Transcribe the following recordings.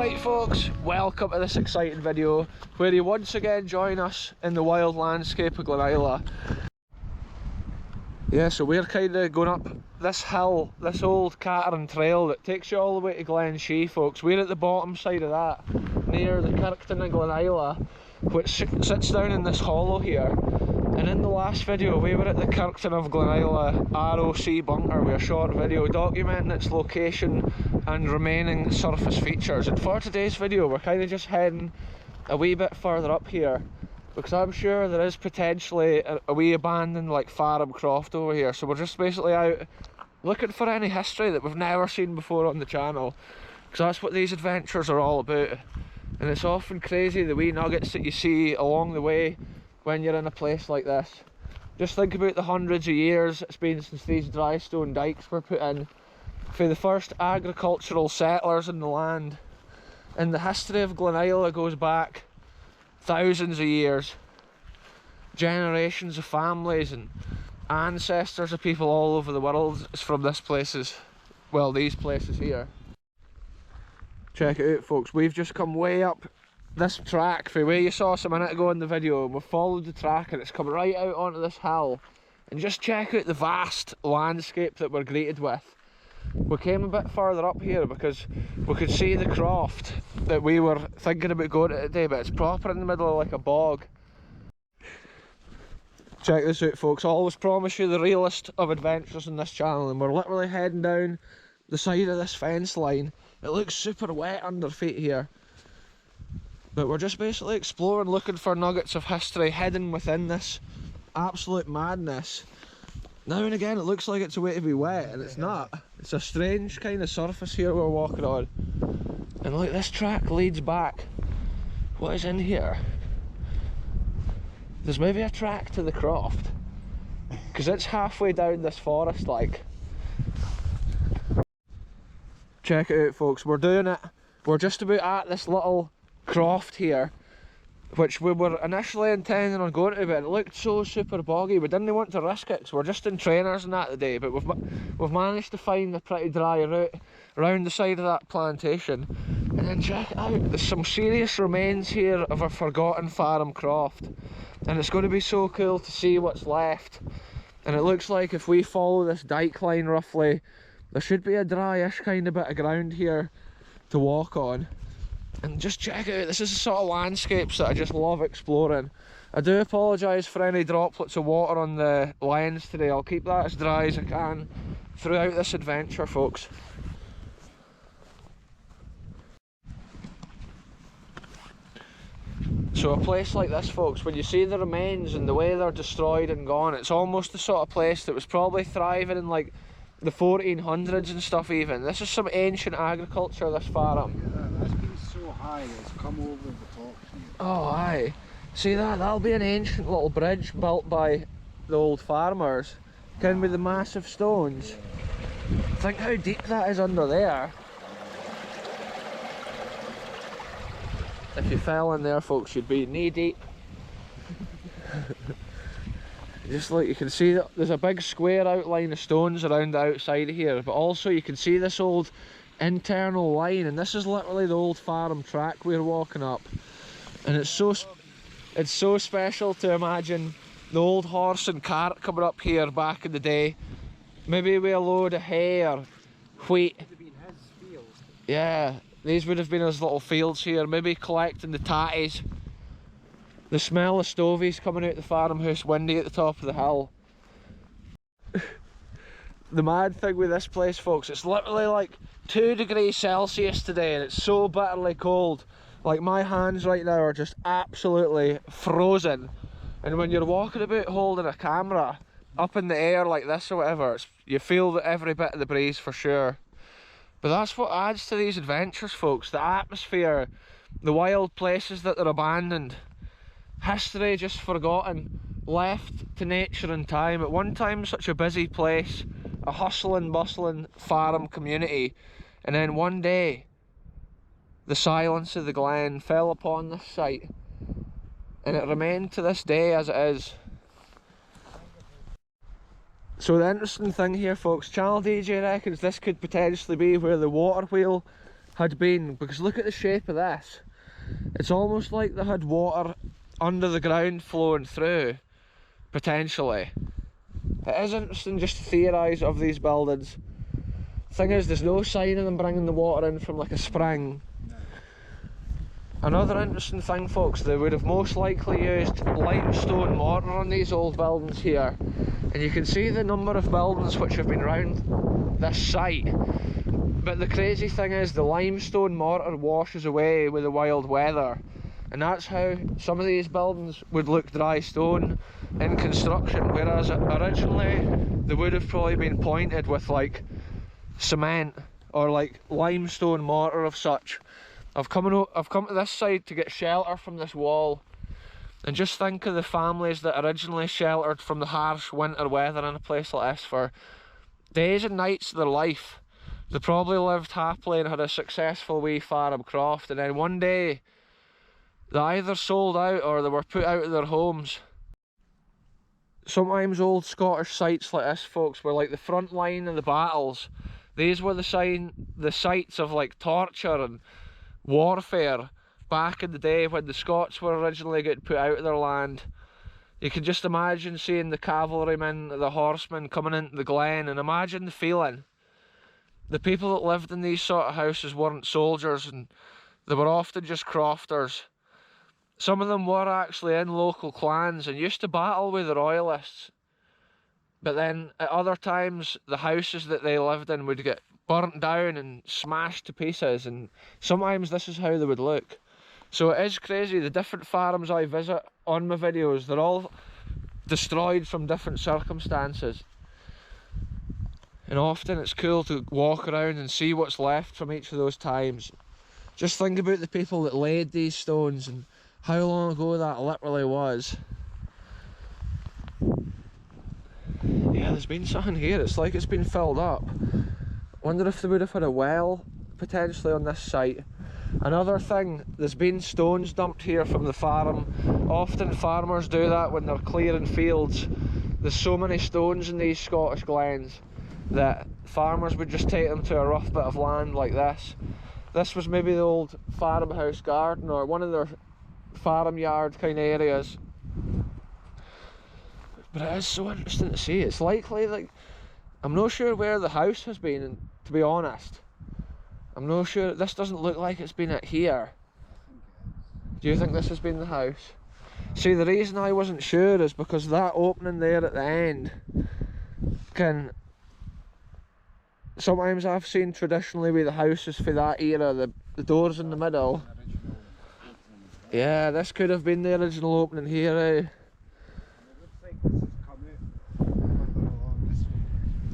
Alright folks, welcome to this exciting video where you once again join us in the wild landscape of Glenisla. Yeah, so we're kind of going up this hill, this old Catering trail that takes you all the way to Glen folks. We're at the bottom side of that, near the Kirkton of Glenisla, which sits down in this hollow here. And in the last video we were at the Kirkton of Glenisla ROC bunker with a short video documenting its location and remaining surface features. And for today's video we're kind of just heading a wee bit further up here, because I'm sure there is potentially a wee abandoned like farm Croft over here. So we're just basically out looking for any history that we've never seen before on the channel, because that's what these adventures are all about. And it's often crazy the wee nuggets that you see along the way when you're in a place like this. Just think about the hundreds of years it's been since these dry stone dikes were put in for the first agricultural settlers in the land. And the history of Glenisla goes back thousands of years. Generations of families and ancestors of people all over the world is from this places, well, these places here. Check it out folks, we've just come way up this track from where you saw us a minute ago in the video, and we've followed the track and it's come right out onto this hill. And just check out the vast landscape that we're greeted with. We came a bit further up here because we could see the Croft that we were thinking about going to today, but it's proper in the middle of like a bog. Check this out folks, I always promise you the realest of adventures in this channel, and we're literally heading down the side of this fence line. It looks super wet under feet here, but we're just basically exploring, looking for nuggets of history hidden within this absolute madness. Now and again it looks like it's a way to be wet, and it's not. It's a strange kind of surface here we're walking on. And look, this track leads back. What is in here? There's maybe a track to the Croft, because it's halfway down this forest like. Check it out folks, we're doing it. We're just about at this little Croft here, which we were initially intending on going to, but it looked so super boggy we didn't want to risk it, so we're just in trainers and that today. But we've managed to find a pretty dry route around the side of that plantation. And then check it out, there's some serious remains here of a forgotten farm Croft, and it's going to be so cool to see what's left. And it looks like if we follow this dike line roughly, there should be a dryish kind of bit of ground here to walk on. And just check it out, this is the sort of landscapes that I just love exploring. I do apologise for any droplets of water on the lens today. I'll keep that as dry as I can throughout this adventure folks. So a place like this folks, when you see the remains and the way they're destroyed and gone, it's almost the sort of place that was probably thriving in like the 1400s and stuff even. This is some ancient agriculture, this farm. Yeah, that's been so high that it's come over the top here. Oh aye. See that? That'll be an ancient little bridge built by the old farmers. Can with the massive stones. Think how deep that is under there. If you fell in there folks, you'd be knee deep. Just like you can see that there's a big square outline of stones around the outside of here, but also you can see this old internal line, and this is literally the old farm track we're walking up. And it's so special to imagine the old horse and cart coming up here back in the day, maybe with a load of hay or wheat. It would have been his fields. Yeah, these would have been his little fields here, maybe collecting the tatties. The smell of stovies coming out the farmhouse, windy at the top of the hill. The mad thing with this place folks, it's literally like 2 degrees Celsius today and it's so bitterly cold. Like my hands right now are just absolutely frozen. And when you're walking about holding a camera up in the air like this or whatever, you feel every bit of the breeze for sure. But that's what adds to these adventures folks, the atmosphere, the wild places that are abandoned. History just forgotten, left to nature and time. At one time such a busy place, a hustling bustling farm community, and then one day the silence of the Glen fell upon this site, and it remained to this day as it is. So the interesting thing here folks, Channel DJ reckons this could potentially be where the water wheel had been, because look at the shape of this. It's almost like they had water under the ground flowing through, potentially. It is interesting just to theorise of these buildings. Thing is, there's no sign of them bringing the water in from like a spring. Another interesting thing, folks, they would have most likely used limestone mortar on these old buildings here. And you can see the number of buildings which have been round this site. But the crazy thing is, the limestone mortar washes away with the wild weather. And that's how some of these buildings would look dry stone in construction, whereas originally they would have probably been pointed with like cement or like limestone mortar of such. I've come to this side to get shelter from this wall, and just think of the families that originally sheltered from the harsh winter weather in a place like this for days and nights of their life. They probably lived happily and had a successful wee farm, Croft, and then one day they either sold out or they were put out of their homes. Sometimes old Scottish sites like this, folks, were like the front line of the battles. These were the sites of like torture and warfare back in the day when the Scots were originally getting put out of their land. You can just imagine seeing the cavalrymen, the horsemen coming into the Glen, and imagine the feeling. The people that lived in these sort of houses weren't soldiers, and they were often just crofters. Some of them were actually in local clans and used to battle with the royalists. But then at other times, the houses that they lived in would get burnt down and smashed to pieces, and sometimes this is how they would look. So it is crazy, the different farms I visit on my videos, they're all destroyed from different circumstances. And often it's cool to walk around and see what's left from each of those times. Just think about the people that laid these stones and how long ago that literally was. Yeah, there's been something here, it's like it's been filled up. Wonder if they would have had a well potentially on this site. Another thing, there's been stones dumped here from the farm. Often farmers do that when they're clearing fields. There's so many stones in these Scottish glens that farmers would just take them to a rough bit of land like this. This was maybe the old farmhouse garden or one of their farmyard kind of areas. But it is so interesting to see. It's likely, like, I'm not sure where the house has been, and to be honest, I'm not sure. This doesn't look like it's been at here. Do you think this has been the house? See, the reason I wasn't sure is because that opening there at the end can... Sometimes I've seen traditionally with the houses for that era, the doors in the middle. Yeah, this could have been the original opening here, eh?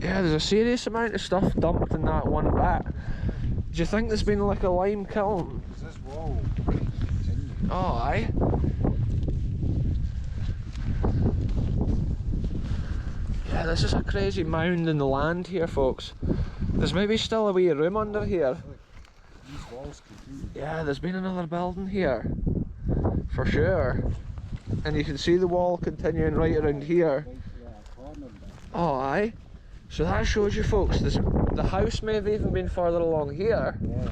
Yeah, there's a serious amount of stuff dumped in that one bit. Do you think there's been like a lime kiln? This wall continue. Oh, aye. Yeah, this is a crazy mound in the land here, folks. There's maybe still a wee room under here. These walls continue. Yeah, there's been another building here, for sure. And you can see the wall continuing right around here. Oh, aye. So that shows you, folks, the house may have even been further along here. Yeah.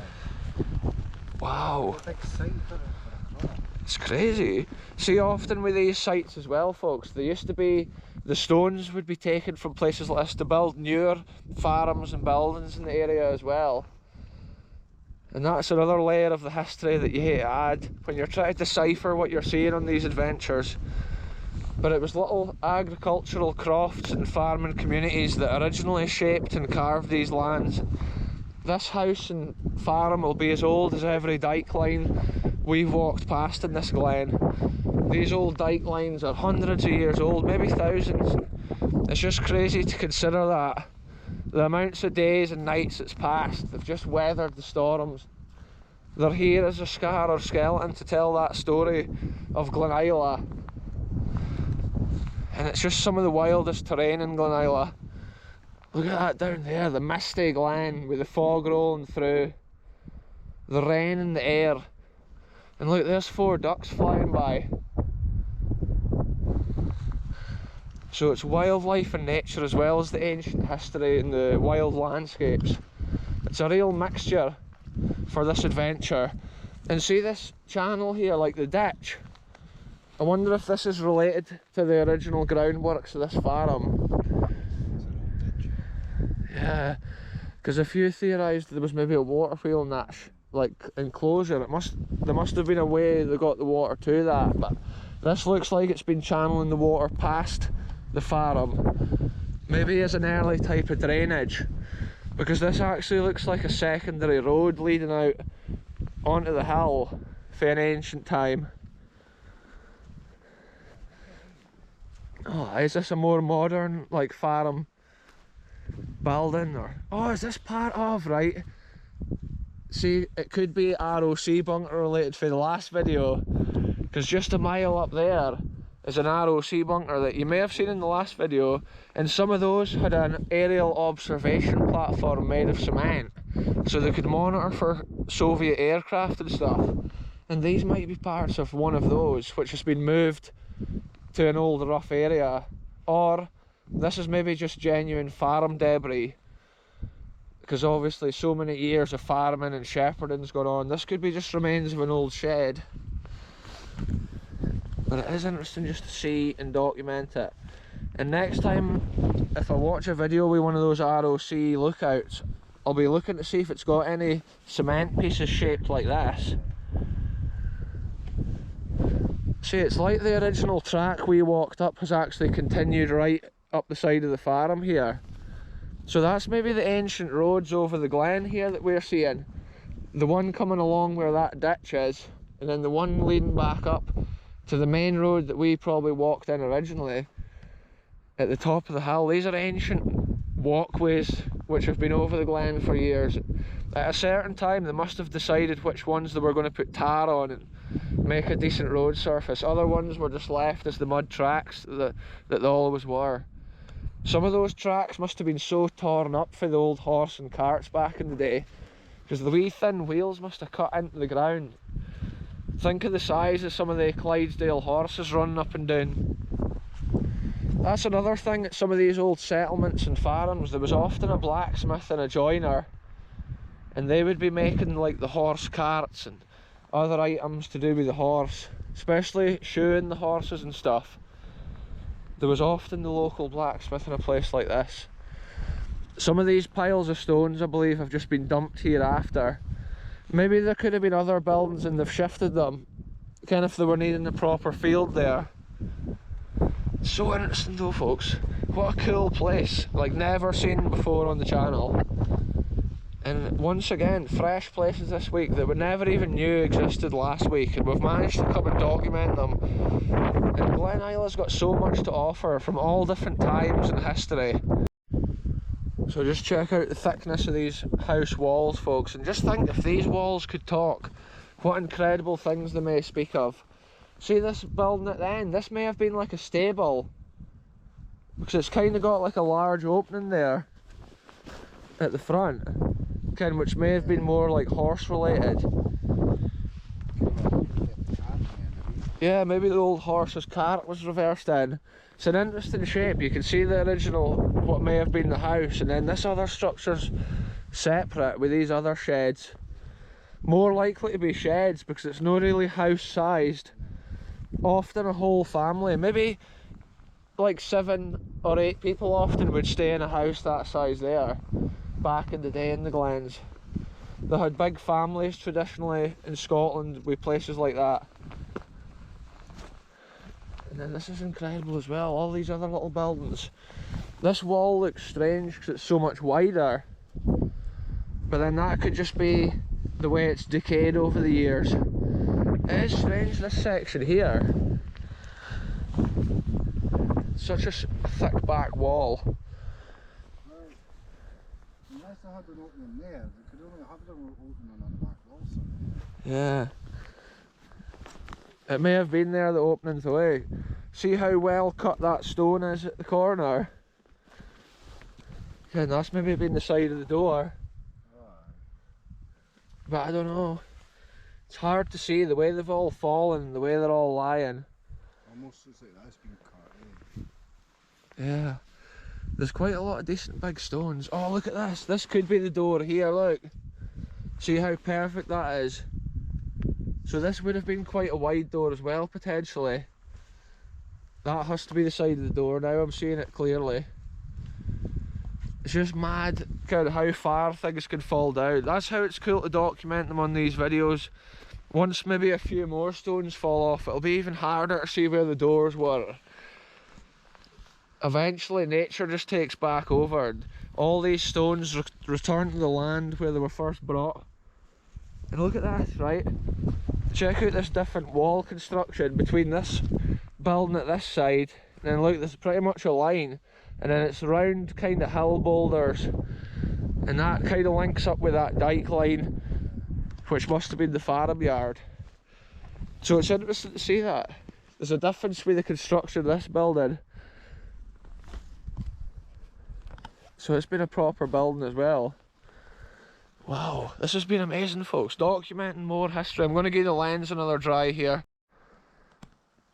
Wow. Big site for a crop. It's crazy. See, often with these sites as well, folks, there used to be, the stones would be taken from places like this to build newer farms and buildings in the area as well. And that's another layer of the history that you hate to add when you're trying to decipher what you're seeing on these adventures. But it was little agricultural crofts and farming communities that originally shaped and carved these lands. This house and farm will be as old as every dyke line we've walked past in this glen. These old dyke lines are hundreds of years old, maybe thousands. It's just crazy to consider that. The amounts of days and nights it's passed, they've just weathered the storms. They're here as a scar or skeleton to tell that story of Glenisla. And it's just some of the wildest terrain in Glenisla. Look at that down there, the misty glen with the fog rolling through, the rain in the air. And look, there's 4 ducks flying by. So it's wildlife and nature as well as the ancient history and the wild landscapes. It's a real mixture for this adventure. And see this channel here, like the ditch? I wonder if this is related to the original groundworks of this farm. Yeah, because a few theorised there was maybe a water wheel in that like enclosure. There must have been a way they got the water to that, but this looks like it's been channeling the water past the farm. Maybe as an early type of drainage, because this actually looks like a secondary road leading out onto the hill for an ancient time. Oh, is this a more modern like farm building, or oh, is this part of, right? See, it could be ROC bunker related for the last video, because just a mile up there is an ROC bunker that you may have seen in the last video, and some of those had an aerial observation platform made of cement so they could monitor for Soviet aircraft and stuff, and these might be parts of one of those which has been moved to an old rough area, or this is maybe just genuine farm debris, because obviously so many years of farming and shepherding's gone on. This could be just remains of an old shed, but it is interesting just to see and document it. And next time if I watch a video with one of those ROC lookouts, I'll be looking to see if it's got any cement pieces shaped like this. See, it's like the original track we walked up has actually continued right up the side of the farm here. So that's maybe the ancient roads over the Glen here that we're seeing. The one coming along where that ditch is, and then the one leading back up to the main road that we probably walked in originally at the top of the hill. These are ancient walkways which have been over the Glen for years. At a certain time they must have decided which ones they were going to put tar on and make a decent road surface. Other ones were just left as the mud tracks that they always were. Some of those tracks must have been so torn up for the old horse and carts back in the day, because the wee thin wheels must have cut into the ground. Think of the size of some of the Clydesdale horses running up and down. That's another thing at some of these old settlements and farms. There was often a blacksmith and a joiner, and they would be making like the horse carts and other items to do with the horse, especially shoeing the horses and stuff. There was often the local blacksmith in a place like this. Some of these piles of stones, I believe, have just been dumped here after. Maybe there could have been other buildings and they've shifted them, kind of if they were needing the proper field there. So interesting though, folks. What a cool place, like never seen before on the channel. And once again, fresh places this week that we never even knew existed last week, and we've managed to come and document them. And Glenisla's got so much to offer from all different times in history. So just check out the thickness of these house walls, folks, and just think, if these walls could talk, what incredible things they may speak of. See this building at the end? This may have been like a stable, because it's kind of got like a large opening there at the front, which may have been more like horse related. Yeah, maybe the old horse's cart was reversed in. It's an interesting shape. You can see the original, what may have been the house, and then this other structure's separate with these other sheds. More likely to be sheds because it's not really house sized. Often a whole family, maybe like 7 or 8 people often would stay in a house that size there back in the day in the Glens. They had big families traditionally in Scotland with places like that. And then this is incredible as well, all these other little buildings. This wall looks strange because it's so much wider, but then that could just be the way it's decayed over the years. It is strange, this section here. Such a thick back wall. Unless they had an opening there, they could only have an opening on the back wall somewhere. Yeah. It may have been there, the opening's away. See how well cut that stone is at the corner? Yeah, and that's maybe been the side of the door. But I don't know. It's hard to see the way they've all fallen, the way they're all lying. Almost looks like that's been cut, Yeah. There's quite a lot of decent big stones. Oh, look at this. This could be the door here, look. See how perfect that is? So this would have been quite a wide door as well, potentially. That has to be the side of the door now, I'm seeing it clearly. It's just mad kind of how far things can fall down. That's how it's cool to document them on these videos. Once maybe a few more stones fall off, it'll be even harder to see where the doors were. Eventually nature just takes back over and all these stones return to the land where they were first brought. And look at that, right? Check out this different wall construction between this building at this side, and then look, there's pretty much a line, and then it's round kind of hill boulders, and that kind of links up with that dike line, which must have been the farm yard. So it's interesting to see that. There's a difference with the construction of this building. So it's been a proper building as well. Wow, this has been amazing, folks. Documenting more history. I'm going to give the lens another dry here.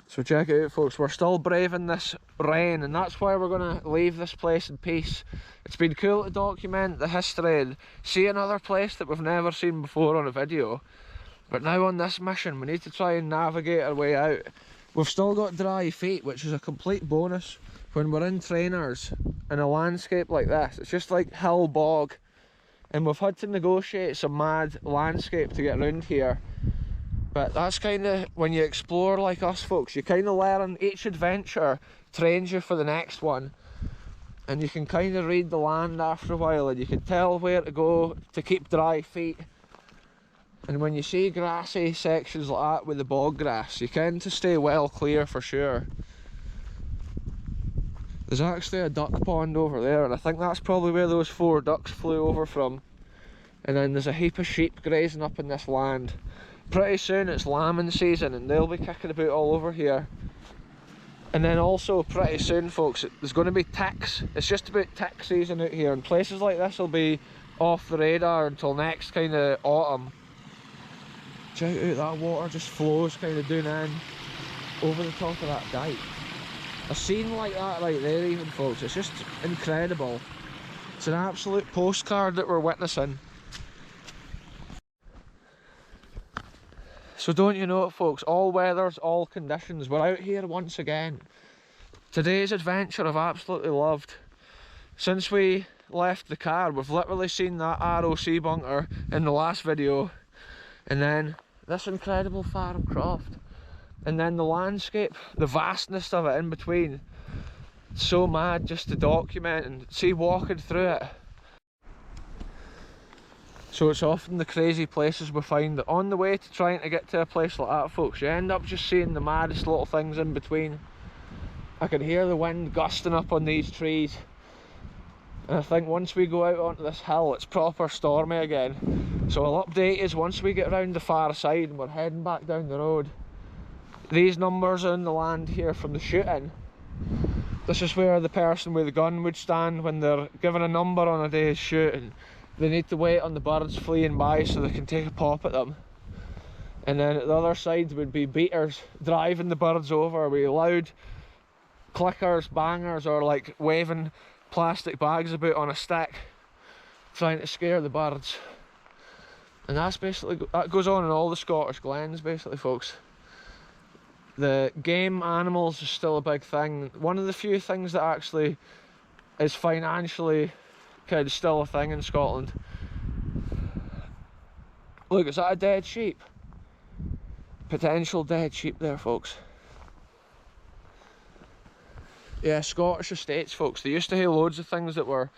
So check it out, folks. We're still braving this rain, and that's why we're going to leave this place in peace. It's been cool to document the history and see another place that we've never seen before on a video. But now on this mission, we need to try and navigate our way out. We've still got dry feet, which is a complete bonus when we're in trainers in a landscape like this. It's just like hill bog. And we've had to negotiate some mad landscape to get around here. But that's kind of, when you explore like us folks, you kind of learn, each adventure trains you for the next one. And you can kind of read the land after a while, and you can tell where to go to keep dry feet. And when you see grassy sections like that with the bog grass, you tend to stay well clear for sure. There's actually a duck pond over there, and I think that's probably where those 4 ducks flew over from. And then there's a heap of sheep grazing up in this land. Pretty soon it's lambing season, and they'll be kicking about all over here. And then also pretty soon, folks, there's going to be ticks. It's just about tick season out here, and places like this will be off the radar until next kind of autumn. Check out, that water just flows kind of down in over the top of that dike. A scene like that right there even, folks, it's just incredible. It's an absolute postcard that we're witnessing. So don't you know it, folks, all weathers, all conditions, we're out here once again. Today's adventure I've absolutely loved. Since we left the car, we've literally seen that ROC bunker in the last video, and then this incredible farm Croft. And then the landscape, the vastness of it in between. It's so mad just to document and see walking through it. So it's often the crazy places we find that on the way to trying to get to a place like that, folks, you end up just seeing the maddest little things in between. I can hear the wind gusting up on these trees. And I think once we go out onto this hill, it's proper stormy again. So I'll update you once we get around the far side and we're heading back down the road. These numbers are in the land here from the shooting. This is where the person with the gun would stand when they're given a number on a day's shooting. They need to wait on the birds fleeing by so they can take a pop at them. And then at the other side would be beaters driving the birds over with loud clickers, bangers, or like waving plastic bags about on a stick, trying to scare the birds. And that's basically, that goes on in all the Scottish glens basically, folks. The game animals is still a big thing. One of the few things that actually is financially kind of still a thing in Scotland. Look, is that a dead sheep? Potential dead sheep there, folks. Yeah, Scottish estates, folks, they used to have loads of things that were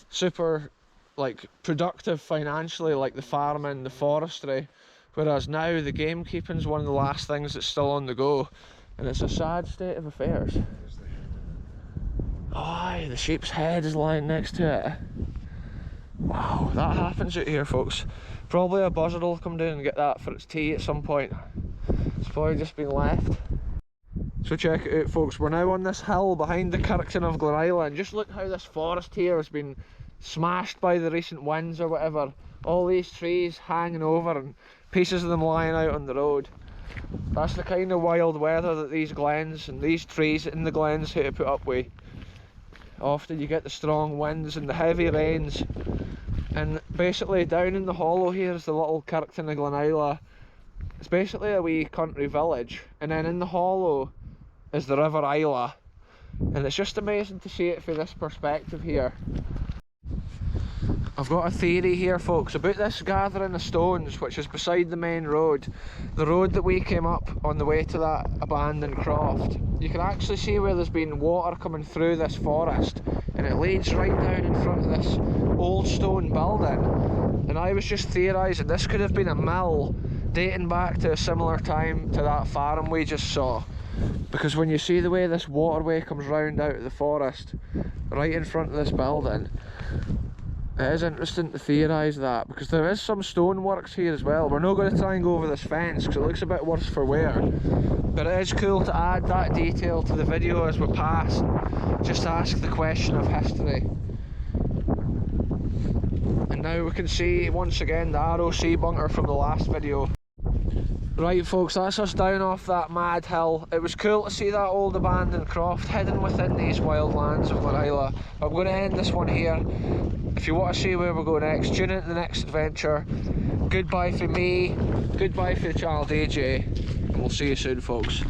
super like productive financially, like the farming, the forestry. Whereas now the gamekeeping is one of the last things that's still on the go, and it's a sad state of affairs. Oh, aye, the sheep's head is lying next to it. Wow, that happens out here, folks. Probably a buzzard will come down and get that for its tea at some point. It's probably just been left. So check it out, folks, we're now on this hill behind the Kirkton of Glenisla, and just look how this forest here has been smashed by the recent winds or whatever. All these trees hanging over and pieces of them lying out on the road. That's the kind of wild weather that these glens and these trees in the glens have to put up with. Often you get the strong winds and the heavy rains, And basically down in the hollow here is the little Kirkton of Glenisla. It's basically a wee country village, and then in the hollow is the River Isla, and it's just amazing to see it from this perspective here. I've got a theory here, folks, about this gathering of stones which is beside the main road, the road that we came up on the way to that abandoned croft. You can actually see where there's been water coming through this forest, and it leads right down in front of this old stone building. And I was just theorising this could have been a mill dating back to a similar time to that farm we just saw, because when you see the way this waterway comes round out of the forest right in front of this building, it is interesting to theorise that, because there is some stoneworks here as well. We're not going to try and go over this fence because it looks a bit worse for wear, but it is cool to add that detail to the video as we pass and just ask the question of history. And now we can see once again the ROC bunker from the last video. Right folks, that's us down off that mad hill. It was cool to see that old abandoned croft hidden within these wild lands of Glenisla. I'm going to end this one here. If you want to see where we go next, tune into the next adventure. Goodbye for me, goodbye for the channel DJ, and we'll see you soon folks.